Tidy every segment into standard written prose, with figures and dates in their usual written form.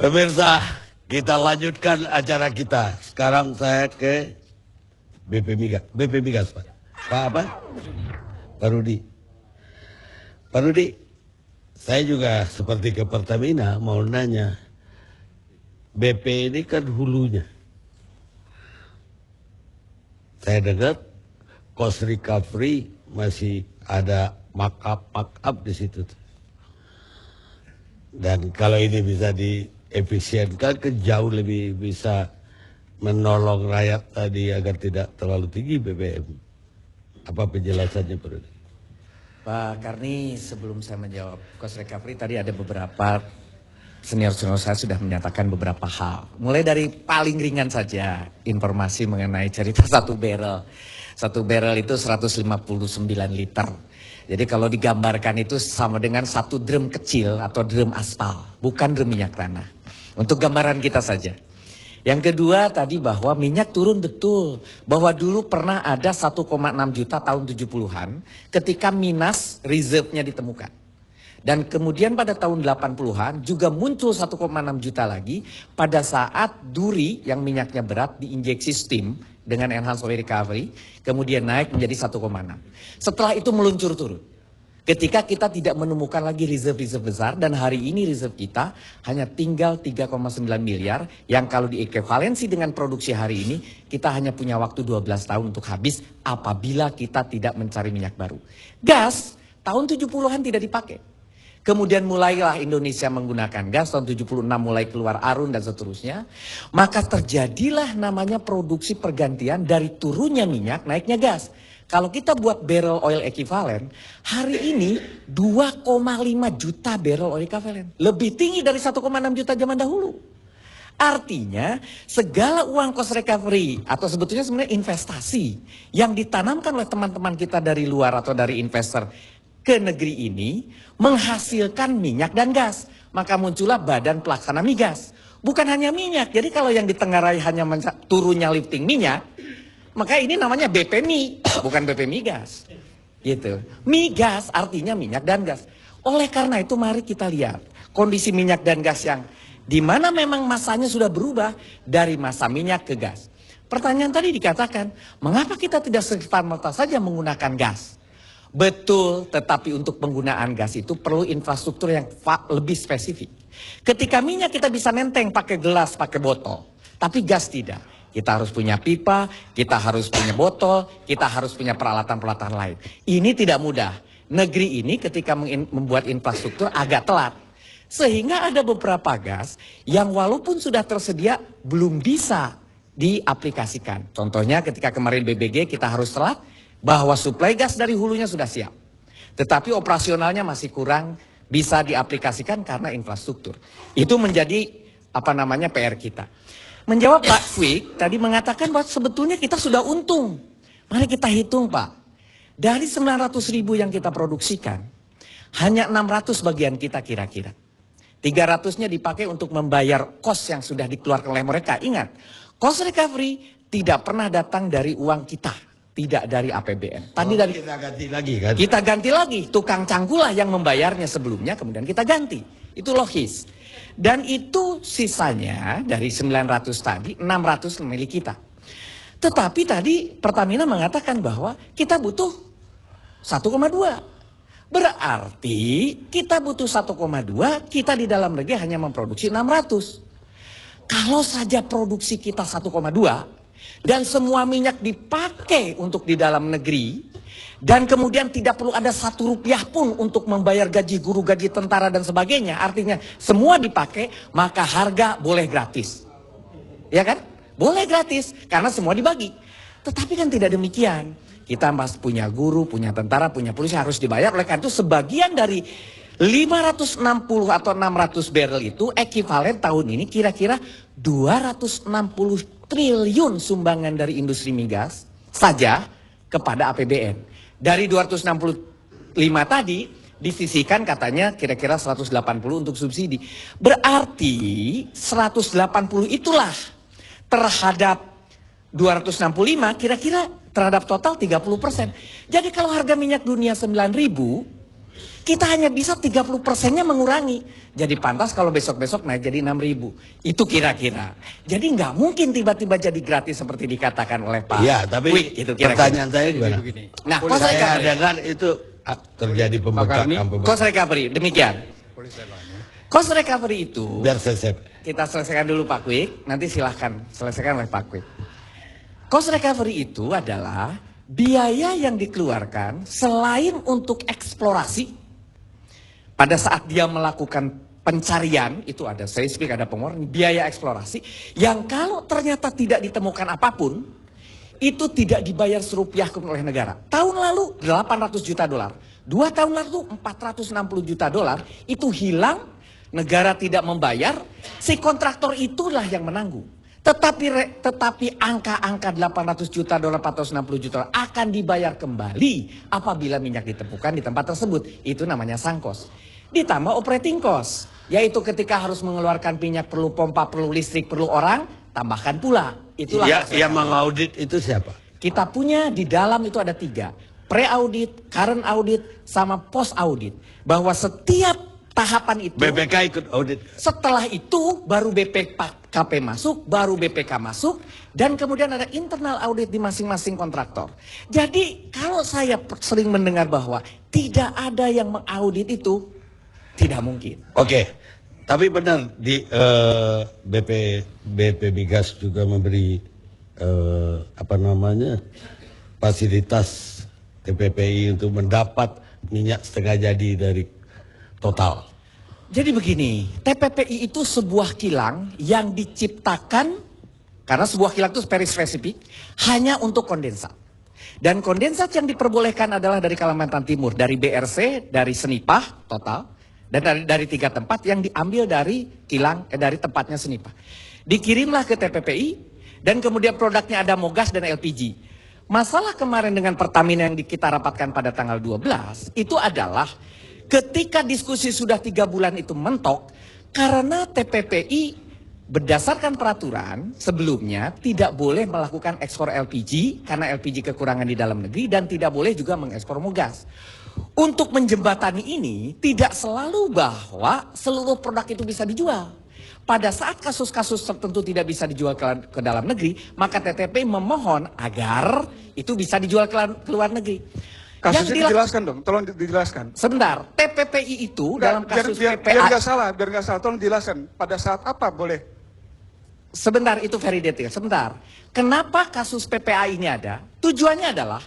Pemirsa, kita lanjutkan acara kita. Sekarang saya ke BP Migas. BP Migas, Pak. Pak apa? Pak Rudi. Pak Rudi, saya juga seperti ke Pertamina mau nanya. BP ini kan hulunya. Saya dengar cost recovery masih ada markup di situ. Dan kalau ini bisa diefisienkan, kan jauh lebih bisa menolong rakyat tadi agar tidak terlalu tinggi BBM. Apa penjelasannya, Pak Rudi? Pak Karni, sebelum saya menjawab cost recovery, tadi ada beberapa senior-senior saya sudah menyatakan beberapa hal. Mulai dari paling ringan saja, informasi mengenai cerita satu barrel. Satu barrel itu 159 liter. Jadi kalau digambarkan itu sama dengan satu drum kecil atau drum aspal, bukan drum minyak tanah. Untuk gambaran kita saja. Yang kedua tadi bahwa minyak turun betul. Bahwa dulu pernah ada 1,6 juta tahun 70-an ketika Minas reserve-nya ditemukan. Dan kemudian pada tahun 80-an juga muncul 1,6 juta lagi pada saat duri yang minyaknya berat diinjeksi steam dengan enhanced oil recovery, kemudian naik menjadi 1,6. Setelah itu meluncur turun. Ketika kita tidak menemukan lagi reserve-reserve besar dan hari ini reserve kita hanya tinggal 3,9 miliar yang kalau diekuivalensi dengan produksi hari ini kita hanya punya waktu 12 tahun untuk habis apabila kita tidak mencari minyak baru. Gas tahun 70-an tidak dipakai. Kemudian mulailah Indonesia menggunakan gas, tahun 76 mulai keluar Arun dan seterusnya. Maka terjadilah namanya produksi pergantian dari turunnya minyak, naiknya gas. Kalau kita buat barrel oil equivalent, hari ini 2,5 juta barrel oil equivalent. Lebih tinggi dari 1,6 juta zaman dahulu. Artinya segala uang cost recovery atau sebetulnya sebenarnya investasi yang ditanamkan oleh teman-teman kita dari luar atau dari investor ke negeri ini menghasilkan minyak dan gas. Maka muncullah Badan Pelaksana Migas. Bukan hanya minyak. Jadi kalau yang ditengarai hanya turunnya lifting minyak, maka ini namanya BPMI, bukan BP Migas. Gitu. Migas artinya minyak dan gas. Oleh karena itu mari kita lihat kondisi minyak dan gas yang di mana memang masanya sudah berubah dari masa minyak ke gas. Pertanyaan tadi dikatakan, mengapa kita tidak serta-merta saja menggunakan gas? Betul, tetapi untuk penggunaan gas itu perlu infrastruktur yang lebih spesifik. Ketika minyak kita bisa nenteng pakai gelas, pakai botol. Tapi gas tidak. Kita harus punya pipa, kita harus punya botol, kita harus punya peralatan-peralatan lain. Ini tidak mudah. Negeri ini ketika membuat infrastruktur agak telat. Sehingga ada beberapa gas yang walaupun sudah tersedia belum bisa diaplikasikan. Contohnya ketika kemarin BBG kita harus telat. Bahwa suplai gas dari hulunya sudah siap. Tetapi operasionalnya masih kurang bisa diaplikasikan karena infrastruktur. Itu menjadi PR kita. Menjawab Pak Kwik tadi mengatakan bahwa sebetulnya kita sudah untung. Mari kita hitung Pak. Dari 900 ribu yang kita produksikan, hanya 600 bagian kita kira-kira. 300-nya dipakai untuk membayar cost yang sudah dikeluarkan oleh mereka. Ingat, cost recovery tidak pernah datang dari uang kita. Tidak dari APBN. Tadi dari kita ganti lagi kan? Kita ganti lagi. Tukang cangkulah yang membayarnya sebelumnya, kemudian kita ganti. Itu logis. Dan itu sisanya dari 900 tadi, 600 milik kita. Tetapi tadi Pertamina mengatakan bahwa kita butuh 1,2. Berarti kita butuh 1,2, kita di dalam negeri hanya memproduksi 600. Kalau saja produksi kita 1,2, dan semua minyak dipakai untuk di dalam negeri. Dan kemudian tidak perlu ada 1 rupiah pun untuk membayar gaji guru, gaji tentara dan sebagainya. Artinya semua dipakai, maka harga boleh gratis. Ya kan? Boleh gratis, karena semua dibagi. Tetapi kan tidak demikian. Kita masih punya guru, punya tentara, punya polisi harus dibayar. Oleh karena itu sebagian dari 560 atau 600 barrel itu ekivalen tahun ini kira-kira 260 triliun sumbangan dari industri migas saja kepada APBN. Dari 265 tadi disisihkan katanya kira-kira 180 untuk subsidi. Berarti 180 itulah terhadap 265 kira-kira terhadap total 30%. Jadi kalau harga minyak dunia 9.000, Kita hanya bisa 30%-nya mengurangi. Jadi pantas kalau besok-besok naik jadi 6.000. Itu kira-kira. Jadi nggak mungkin tiba-tiba jadi gratis seperti dikatakan oleh Pak. Iya, tapi Wih, itu kira-kira. pertanyaan saya gimana? Nah, Saya dengar itu terjadi pembengkakan. cost recovery, demikian. Cost recovery itu, Biar saya kita selesaikan dulu Pak Kwik, nanti silahkan selesaikan oleh Pak Kwik. Cost recovery itu adalah biaya yang dikeluarkan selain untuk eksplorasi, pada saat dia melakukan pencarian, itu ada seismik, ada pengeluaran, biaya eksplorasi, yang kalau ternyata tidak ditemukan apapun, itu tidak dibayar serupiah pun oleh negara. Tahun lalu 800 juta dolar, 2 tahun lalu 460 juta dolar, itu hilang, negara tidak membayar, si kontraktor itulah yang menanggung. Tetapi angka-angka 800 juta dolar, 460 juta dolar akan dibayar kembali apabila minyak ditemukan di tempat tersebut. Itu namanya sunk cost. Ditambah operating cost, yaitu ketika harus mengeluarkan minyak, perlu pompa, perlu listrik, perlu orang, tambahkan pula. Itulah yang mengaudit itu siapa? kita punya di dalam itu ada 3. Pre-audit, current audit, sama post-audit. Bahwa setiap tahapan itu, BPK ikut audit. setelah itu baru BPKP masuk, baru BPK masuk, dan kemudian ada internal audit di masing-masing kontraktor. Jadi kalau saya sering mendengar bahwa tidak ada yang mengaudit itu, tidak mungkin. Oke, tapi benar di BP Migas juga memberi fasilitas TPPI untuk mendapat minyak setengah jadi dari total. Jadi begini, TPPI itu sebuah kilang yang diciptakan, karena sebuah kilang itu very spesifik, hanya untuk kondensat. Dan kondensat yang diperbolehkan adalah dari Kalimantan Timur, dari BRC, dari Senipah total, dan dari 3 tempat yang diambil dari kilang, dari tempatnya Senipah. Dikirimlah ke TPPI, dan kemudian produknya ada Mogas dan LPG. Masalah kemarin dengan Pertamina yang kita rapatkan pada tanggal 12, itu adalah ketika diskusi sudah 3 bulan itu mentok, karena TPPI berdasarkan peraturan sebelumnya tidak boleh melakukan ekspor LPG, karena LPG kekurangan di dalam negeri, dan tidak boleh juga mengekspor Mogas. Untuk menjembatani ini, tidak selalu bahwa seluruh produk itu bisa dijual. Pada saat kasus-kasus tertentu tidak bisa dijual ke dalam negeri, maka TTP memohon agar itu bisa dijual ke luar negeri. Kasusnya dijelaskan dong, tolong dijelaskan. Sebentar, TPPI itu dalam kasus biar PPA. biar nggak salah, tolong dijelaskan. Pada saat apa boleh? Sebentar, itu very detail. Sebentar, kenapa kasus PPA ini ada? Tujuannya adalah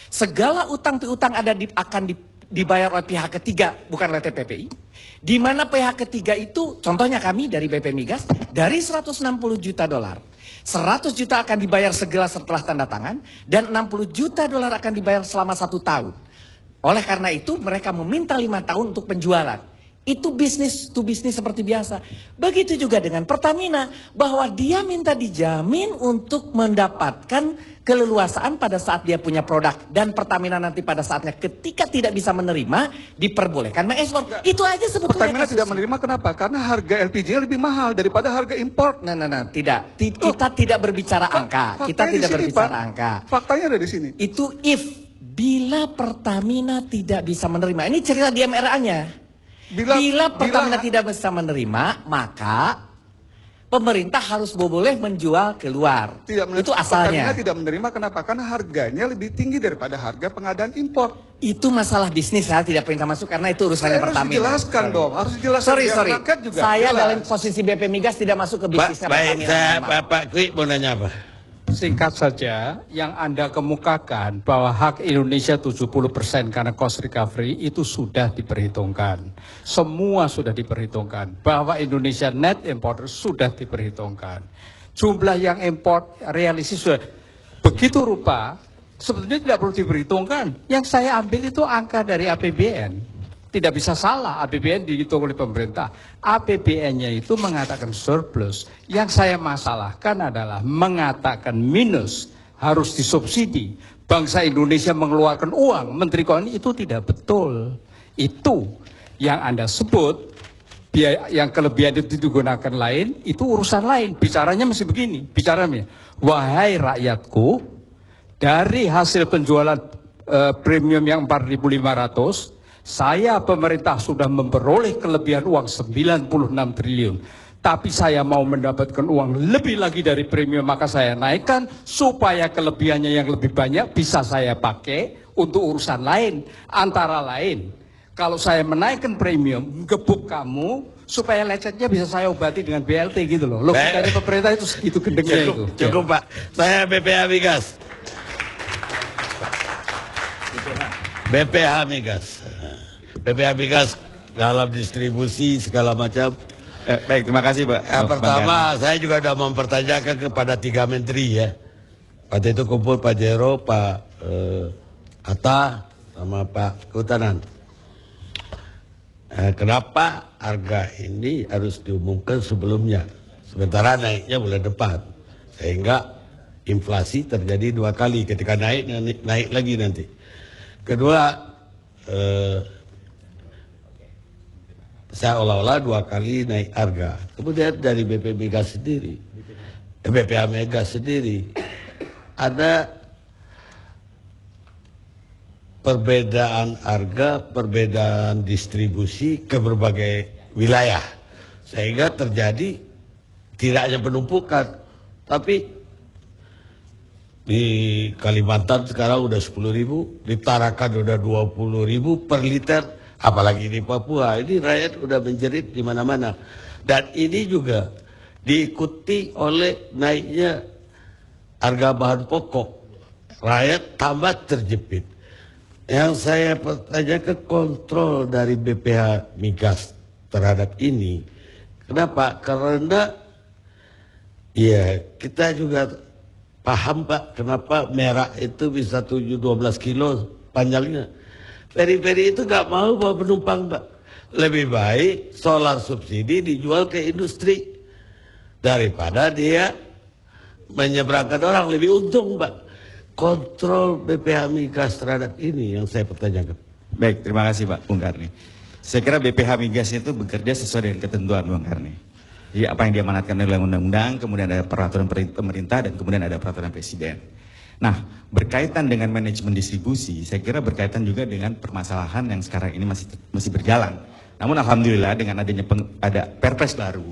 segala utang piutang akan dibayar oleh pihak ketiga, bukan oleh TPPI. Di mana pihak ketiga itu, contohnya kami dari BP Migas, dari 160 juta dolar. 100 juta akan dibayar segera setelah tanda tangan, dan 60 juta dolar akan dibayar selama 1 tahun. Oleh karena itu mereka meminta 5 tahun untuk penjualan. Itu bisnis to bisnis seperti biasa. Begitu juga dengan Pertamina, bahwa dia minta dijamin untuk mendapatkan keleluasaan pada saat dia punya produk. Dan Pertamina nanti pada saatnya ketika tidak bisa menerima, diperbolehkan mengekspor. Itu aja sebetulnya. Pertamina tidak menerima kenapa? Karena harga LPG lebih mahal daripada harga impor. Tidak. Kita tidak berbicara angka. Kita tidak berbicara angka. Faktanya ada di sini. Itu bila Pertamina tidak bisa menerima. Ini cerita di MRA-nya. Bila Pertamina tidak bisa menerima, maka pemerintah harus boleh menjual keluar. Itu asalnya. Pertamina tidak menerima kenapa? Karena harganya lebih tinggi daripada harga pengadaan impor. Itu masalah bisnis, saya tidak perintah masuk karena itu urusannya Pertamina. Harus dijelaskan dong, harus dijelaskan. Sorry. Juga saya jelas. dalam posisi BP Migas tidak masuk ke bisnisnya Pertamina. Pak Kwi mau nanya apa? Singkat saja, yang Anda kemukakan bahwa hak Indonesia 70% karena cost recovery itu sudah diperhitungkan. Semua sudah diperhitungkan. Bahwa Indonesia net importer sudah diperhitungkan. Jumlah yang import realistis sudah begitu rupa, sebetulnya tidak perlu diperhitungkan. Yang saya ambil itu angka dari APBN. Tidak bisa salah, APBN dihitung oleh pemerintah. APBN-nya itu mengatakan surplus. Yang saya masalahkan adalah mengatakan minus, harus disubsidi. Bangsa Indonesia mengeluarkan uang, Menteri Keuangan itu tidak betul. Itu yang Anda sebut, biaya yang kelebihan itu digunakan lain, itu urusan lain. Bicaranya mesti begini, bicaranya, wahai rakyatku, dari hasil penjualan premium yang 4.500, Saya pemerintah sudah memperoleh kelebihan uang 96 triliun. Tapi saya mau mendapatkan uang lebih lagi dari premium, maka saya naikkan supaya kelebihannya yang lebih banyak bisa saya pakai untuk urusan lain. Antara lain, kalau saya menaikkan premium, gebuk kamu, supaya lecetnya bisa saya obati dengan BLT gitu loh. Logikanya pemerintah itu segitu gendengnya itu. Cukup Pak, saya BPH Migas. BPH Migas. BPH Migas dalam distribusi segala macam. Baik, terima kasih Pak. Yang pertama, saya juga sudah mempertanyakan kepada 3 menteri ya. Waktu itu kumpul Pak Jero, Pak Atta, sama Pak Kehutanan. Kenapa harga ini harus diumumkan sebelumnya? Sementara naiknya bulan depan. Sehingga inflasi terjadi 2 kali. Ketika naik lagi nanti. Kedua, saya olah-olah 2 kali naik harga. Kemudian dari BP Migas sendiri, BPH Migas sendiri, ada perbedaan harga, perbedaan distribusi ke berbagai wilayah. Sehingga terjadi tidak hanya penumpukan, tapi di Kalimantan sekarang udah 10.000, di Tarakan udah 20.000 per liter. Apalagi di Papua, ini rakyat udah menjerit di mana-mana. Dan ini juga diikuti oleh naiknya harga bahan pokok. Rakyat tambah terjepit. Yang saya pertanyakan kontrol dari BPH Migas terhadap ini. Kenapa? Karena ya kita juga paham Pak, kenapa merah itu bisa 12 kilo panjangnya. Peri-peri itu nggak mau bawa penumpang, Pak. Lebih baik solar subsidi dijual ke industri daripada dia menyeberangkan orang, lebih untung, Pak. Kontrol BPH Migas terhadap ini yang saya pertanyakan. Baik, terima kasih Pak Bung Karni. Saya kira BPH Migas itu bekerja sesuai dengan ketentuan Bung Karni. Jadi apa yang diamanatkan oleh undang-undang, kemudian ada peraturan pemerintah, dan kemudian ada peraturan presiden. Nah, berkaitan dengan manajemen distribusi, saya kira berkaitan juga dengan permasalahan yang sekarang ini masih berjalan. Namun alhamdulillah dengan adanya ada perpres baru,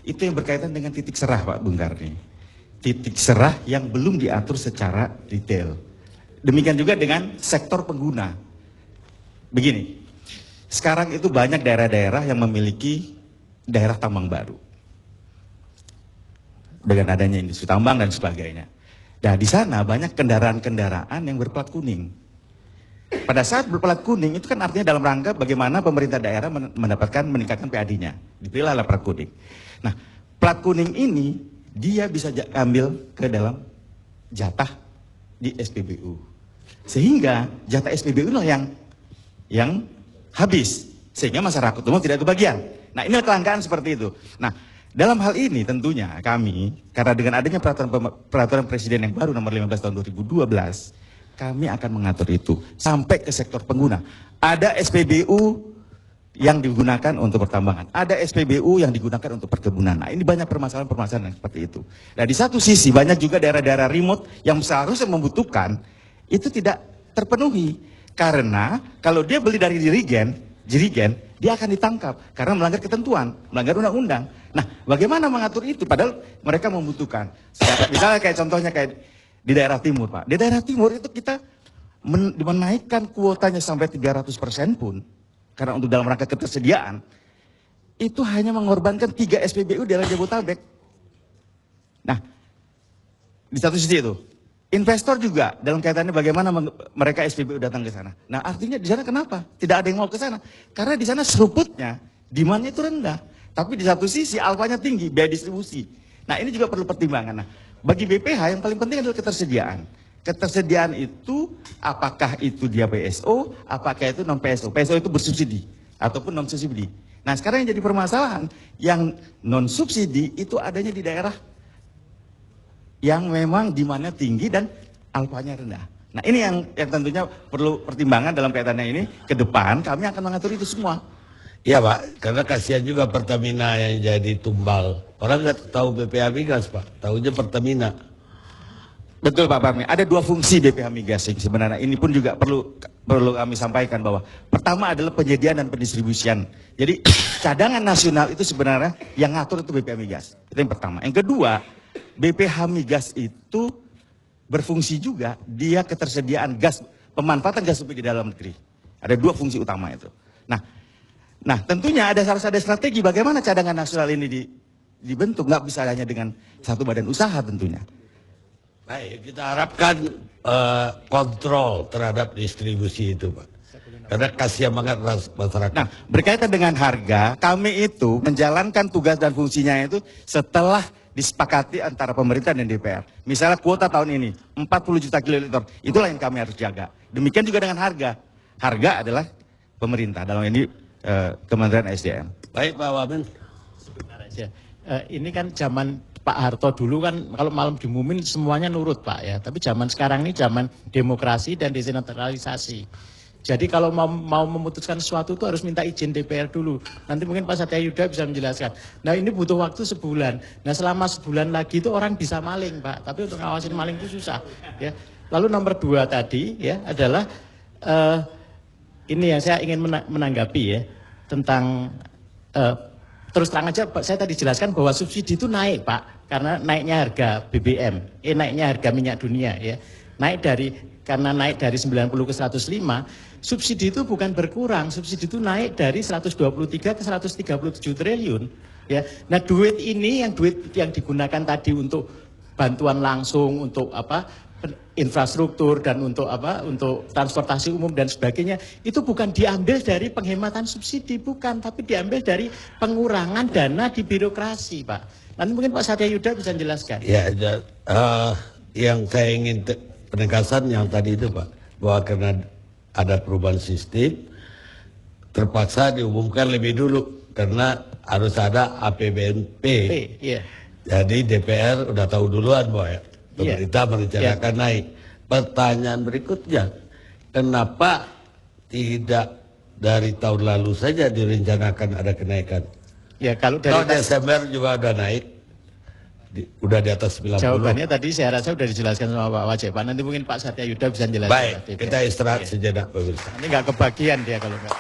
itu yang berkaitan dengan titik serah Pak Bung Karni. Titik serah yang belum diatur secara detail. Demikian juga dengan sektor pengguna. Begini, sekarang itu banyak daerah-daerah yang memiliki daerah tambang baru. Dengan adanya industri tambang dan sebagainya. Nah, di sana banyak kendaraan-kendaraan yang berplat kuning. Pada saat berplat kuning itu kan artinya dalam rangka bagaimana pemerintah daerah meningkatkan PAD-nya. Dipilihlah plat kuning. Nah, plat kuning ini dia bisa ambil ke dalam jatah di SPBU. Sehingga jatah SPBU lah yang habis. Sehingga masyarakat umum tidak kebagian. Nah, ini kelangkaan seperti itu. Nah, dalam hal ini tentunya kami, karena dengan adanya peraturan presiden yang baru nomor 15 tahun 2012, kami akan mengatur itu sampai ke sektor pengguna. Ada SPBU yang digunakan untuk pertambangan, ada SPBU yang digunakan untuk perkebunan. Nah, ini banyak permasalahan-permasalahan yang seperti itu. Nah, di satu sisi banyak juga daerah-daerah remote yang seharusnya membutuhkan, itu tidak terpenuhi. Karena kalau dia beli dari jirigen, dia akan ditangkap karena melanggar ketentuan, melanggar undang-undang. Nah, bagaimana mengatur itu? Padahal mereka membutuhkan. Misalnya kayak contohnya kayak di daerah timur, Pak. Di daerah timur itu kita menaikkan kuotanya sampai 300% pun, karena untuk dalam rangka ketersediaan, itu hanya mengorbankan 3 SPBU di daerah Jabodetabek. Nah, di satu sisi itu. Investor juga dalam kaitannya bagaimana mereka SPBU datang ke sana. Nah, artinya di sana kenapa? Tidak ada yang mau ke sana. Karena di sana seruputnya, demand-nya itu rendah. Tapi di satu sisi alfanya tinggi, biaya distribusi. Nah, ini juga perlu pertimbangan. Nah, bagi BPH yang paling penting adalah ketersediaan. Ketersediaan itu apakah itu dia PSO, apakah itu non PSO. PSO itu bersubsidi ataupun non subsidi. Nah, sekarang yang jadi permasalahan yang non subsidi itu adanya di daerah yang memang demand-nya tinggi dan alfanya rendah. Nah, ini yang tentunya perlu pertimbangan dalam kaitannya ini. Ke depan kami akan mengatur itu semua. Iya Pak, karena kasihan juga Pertamina yang jadi tumbal. Orang nggak tahu BPH Migas Pak, tahunya Pertamina. Betul Pak Parmi, ada dua fungsi BPH Migas sebenarnya. Ini pun juga perlu kami sampaikan bahwa pertama adalah penyediaan dan pendistribusian. Jadi cadangan nasional itu sebenarnya yang ngatur itu BPH Migas. Itu yang pertama. Yang kedua, BPH Migas itu berfungsi juga dia ketersediaan gas, pemanfaatan gas bumi di dalam negeri. Ada dua fungsi utama itu. Nah tentunya ada strategi bagaimana cadangan nasional ini dibentuk, nggak bisa hanya dengan satu badan usaha tentunya. Baik, kita harapkan kontrol terhadap distribusi itu, Pak. Karena kasihan banget masyarakat. Nah, berkaitan dengan harga, kami itu menjalankan tugas dan fungsinya itu setelah disepakati antara pemerintah dan DPR. Misalnya kuota tahun ini 40 juta kiloliter, itulah yang kami harus jaga. Demikian juga dengan harga. Harga adalah pemerintah, dalam ini Kementerian SDM. Baik, Pak Wamen. Sebentar aja. Ini kan zaman Pak Harto dulu kan kalau malam diumumin semuanya nurut Pak ya. Tapi zaman sekarang ini zaman demokrasi dan desentralisasi. Jadi kalau mau memutuskan sesuatu itu harus minta izin DPR dulu. Nanti mungkin Pak Satya Yuda bisa menjelaskan. Nah ini butuh waktu sebulan. Nah selama sebulan lagi itu orang bisa maling Pak. Tapi untuk ngawasin maling itu susah. Ya. Lalu nomor 2 tadi ya adalah ini yang saya ingin menanggapi ya tentang terus terang aja saya tadi jelaskan bahwa subsidi itu naik Pak. Karena naiknya harga BBM, naiknya harga minyak dunia ya. Karena naik dari 90 ke 105, subsidi itu bukan berkurang, subsidi itu naik dari 123 ke 137 triliun ya. Nah, duit yang digunakan tadi untuk bantuan langsung, untuk infrastruktur dan untuk transportasi umum dan sebagainya, itu bukan diambil dari penghematan subsidi, bukan, tapi diambil dari pengurangan dana di birokrasi, Pak. Nanti mungkin Pak Satya Yuda bisa menjelaskan. Ya, yang saya ingin penegasan yang tadi itu Pak, bahwa karena ada perubahan sistem, terpaksa diumumkan lebih dulu karena harus ada APBNP. Iya. Jadi DPR udah tahu duluan bahwa pemerintah merencanakan naik. Pertanyaan berikutnya, kenapa tidak dari tahun lalu saja direncanakan ada kenaikan? Ya kalau dari tahun Desember juga udah naik, udah di atas 90. Jawabannya tadi saya rasa sudah dijelaskan sama Pak Wajib. Nanti mungkin Pak Satya Yuda bisa menjelaskan. Baik, kita istirahat sejenak pemirsa. Nanti nggak kebagian dia kalau nggak.